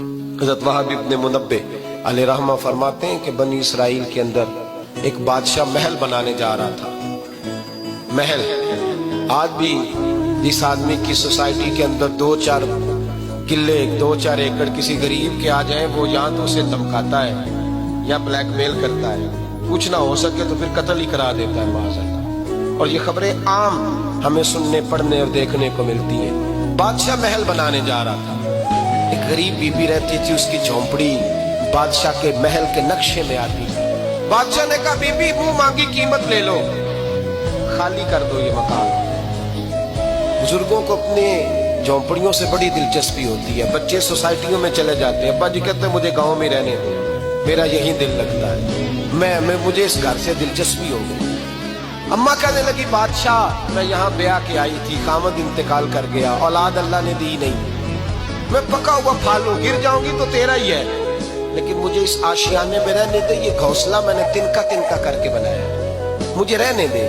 حضرت وہب ابن منبہ علیہ رحمہ فرماتے ہیں کہ بنی اسرائیل کے اندر ایک بادشاہ محل بنانے جا رہا تھا. محل آج بھی جس آدمی کی سوسائٹی کے اندر 2-4 قلعے 2-4 ایکڑ کسی غریب کے آ جائیں وہ یا تو اسے دھمکاتا ہے یا بلیک میل کرتا ہے, کچھ نہ ہو سکے تو پھر قتل ہی کرا دیتا ہے معاذ اللہ. اور یہ خبریں عام ہمیں سننے پڑھنے اور دیکھنے کو ملتی ہیں. بادشاہ محل بنانے جا رہا تھا. ایک غریب بی بی رہتی تھی, اس کی جھونپڑی بادشاہ کے محل کے نقشے میں آتی. بادشاہ نے کہا بی بی منہ مانگی قیمت لے لو, خالی کر دو یہ مکان. بزرگوں کو اپنے جھونپڑیوں سے بڑی دلچسپی ہوتی ہے. بچے سوسائٹیوں میں چلے جاتے ہیں, ابا جی کہتے ہیں مجھے گاؤں میں رہنے دو, میرا یہی دل لگتا ہے, مجھے اس گھر سے دلچسپی ہو گئی. اماں کہنے لگی بادشاہ میں یہاں بیاہ کے آئی تھی, خامد انتقال کر گیا, اولاد اللہ نے دی نہیں, میں پکا ہوا پھالوں, گر جاؤں گی تو تیرا ہی ہے, لیکن مجھے اس آشیانے میں رہنے دے. یہ گھونسلہ میں نے تنکا کر کے بنایا, مجھے رہنے دے,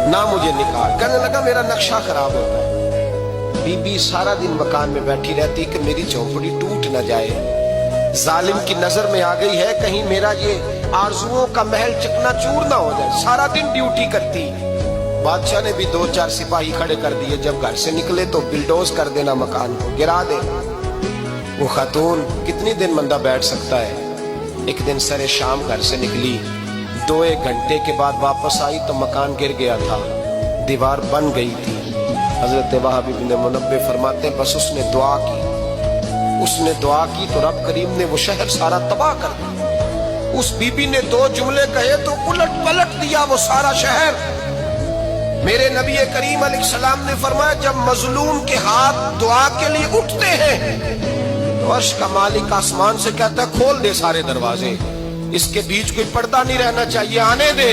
نہ مجھے نکال. کہنے لگا میرا نقشہ خراب ہوتا ہے. بی بی سارا دن مکان میں بیٹھی رہتی کہ میری جھونپڑی ٹوٹ نہ جائے. ظالم کی نظر میں آ گئی ہے کہیں میرا یہ آرزوؤں کا محل چکنا چور نہ ہو جائے. سارا دن ڈیوٹی کرتی. بادشاہ نے بھی 2-4 سپاہی کھڑے کر دیے, جب گھر سے نکلے تو بلڈوز کر دینا, مکان کو گرا دے. وہ خاتون کتنی دن بندہ بیٹھ سکتا ہے. ایک دن سر شام گھر سے نکلی, 2-1 گھنٹے کے بعد واپس آئی تو مکان گر گیا تھا, دیوار بن گئی تھی. حضرت وہب ابن منبہ فرماتے ہیں بس اس نے دعا کی تو رب کریم نے وہ شہر سارا تباہ کر دیا. اس بی بی نے 2 جملے کہے تو الٹ پلٹ دیا وہ سارا شہر. میرے نبی کریم علیہ السلام نے فرمایا جب مظلوم کے ہاتھ دعا کے لیے اٹھتے ہیں تو عرش کا مالک آسمان سے کہتا ہے کھول دے سارے دروازے, اس کے بیچ کوئی پردہ نہیں رہنا چاہیے, آنے دے.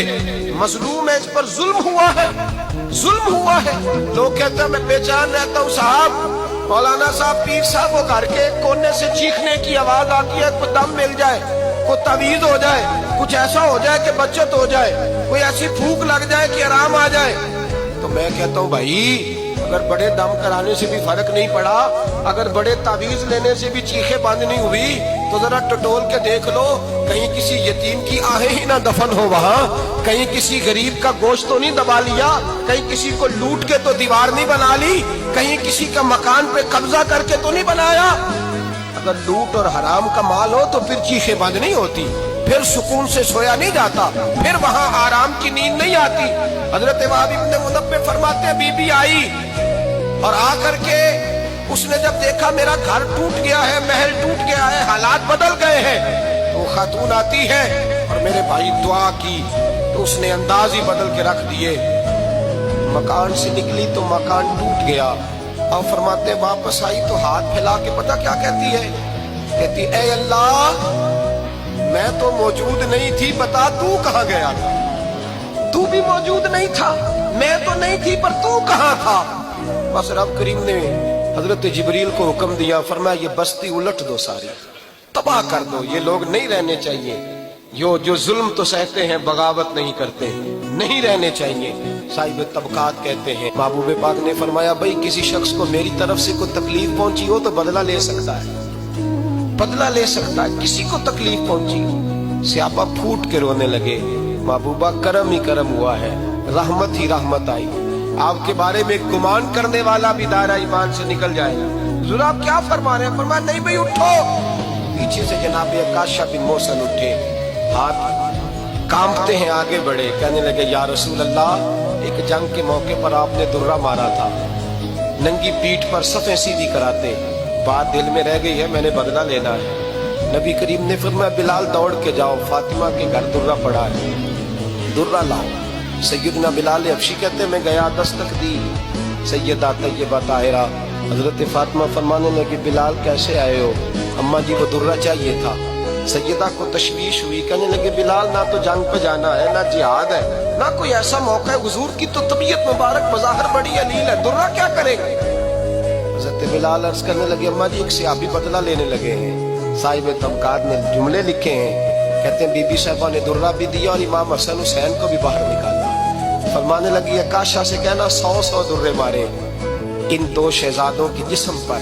مظلوم ہے, اس پر ظلم ہوا ہے. لوگ کہتے ہیں میں بے چین رہتا ہوں صاحب, مولانا صاحب, پیر صاحب, وہ گھر کے کونے سے چیخنے کی آواز آتی ہے, کوئی دم مل جائے, کوئی تعویذ ہو جائے, کچھ ایسا ہو جائے کہ بچت ہو جائے, کوئی ایسی پھونک لگ جائے کہ آرام آ جائے. تو میں کہتا ہوں بھائی اگر بڑے دم کرانے سے بھی فرق نہیں پڑا, اگر بڑے تعویذ لینے سے بھی چیخیں بند نہیں ہوئی تو ذرا ٹٹول کے دیکھ لو, کہیں کسی یتیم کی آہیں ہی نہ دفن ہو وہاں, کہیں کسی غریب کا گوشت تو نہیں دبا لیا, کہیں کسی کو لوٹ کے تو دیوار نہیں بنا لی, کہیں کسی کا مکان پہ قبضہ کر کے تو نہیں بنایا. اگر لوٹ اور حرام کا مال ہو تو پھر چیخیں بند نہیں ہوتی, پھر سکون سے سویا نہیں جاتا, پھر وہاں آرام کی نیند نہیں آتی. حضرت وہب ابن منبہ فرماتے ہیں بی بی آئی اور آ کر کے اس نے جب دیکھا میرا گھر ٹوٹ گیا ہے, محل ٹوٹ گیا ہے, حالات بدل گئے ہیں, تو خاتون آتی ہے اور میرے بھائی دعا کی تو اس نے انداز ہی بدل کے رکھ دیے. مکان سے نکلی تو مکان ٹوٹ گیا, اور فرماتے واپس آئی تو ہاتھ پھیلا کے پتہ کیا کہتی ہے, کہتی اے اللہ میں تو موجود نہیں تھی, بتا تو کہاں گیا تھا. تو بھی موجود نہیں تھا, میں تو نہیں تھی, پر تو کہاں تھا. بس رب کریم نے حضرت جبریل کو حکم دیا, فرمایا یہ بستی الٹ دو, ساری تباہ کر دو, یہ لوگ نہیں رہنے چاہیے, جو ظلم تو سہتے ہیں بغاوت نہیں کرتے, نہیں رہنے چاہیے. صاحب طبقات کہتے ہیں محبوب پاک نے فرمایا بھائی کسی شخص کو میری طرف سے کوئی تکلیف پہنچی ہو تو بدلہ لے سکتا ہے, بدلہ لے سکتا ہے. کسی کو تکلیف پہنچی, صحابہ پھوٹ کے رونے لگے, محبوبہ کرم ہی کرم ہوا ہے, رحمت ہی رحمت آئی. آپ کے بارے میں گمان کرنے والا بھی دائرہ ایمان سے نکل جائے گا. حضور آپ کیا فرما رہے ہیں؟ فرمایا نہیں بھئی اٹھو. پیچھے سے جناب عکاشہ بن محصن اٹھے, ہاتھ کانپتے ہیں, آگے بڑھے, کہنے لگے یا رسول اللہ ایک جنگ کے موقع پر آپ نے درہ مارا تھا, ننگی پیٹھ پر صفیں سیدھی کراتے, بات دل میں رہ گئی ہے, میں نے بدلہ لینا ہے. نبی کریم نے فرمایا بلال دوڑ کے جاؤ, فاطمہ کے گھر درہ پڑا ہے, درہ لاؤ. سیدنا بلال حبشی کہتے ہیں میں گیا, دستک دی سیدہ طیبہ طاہرہ. حضرت فاطمہ فرمانے لگی بلال کیسے آئے ہو؟ اماں جی وہ درہ چاہیے تھا. سیدہ کو تشویش ہوئی, کہنے لگے بلال نہ تو جنگ پہ جانا ہے, نہ جہاد ہے, نہ کوئی ایسا موقع ہے, حضور کی تو طبیعت مبارک بظاہر بڑی علیل ہے, درہ کیا کرے گا؟ حضرت بلال عرض کرنے لگے اماں جی ایک صحابی بدلہ لینے لگے ہیں. صاحب طبقات نے جملے لکھے ہیں, کہتے ہیں بی بی صاحبہ نے درہ بھی دیا اور امام حسن حسین کو بھی باہر نکالا. فرمانے لگی عکاشہ سے کہنا 100 درے مارے ان 2 شہزادوں کے جسم پر,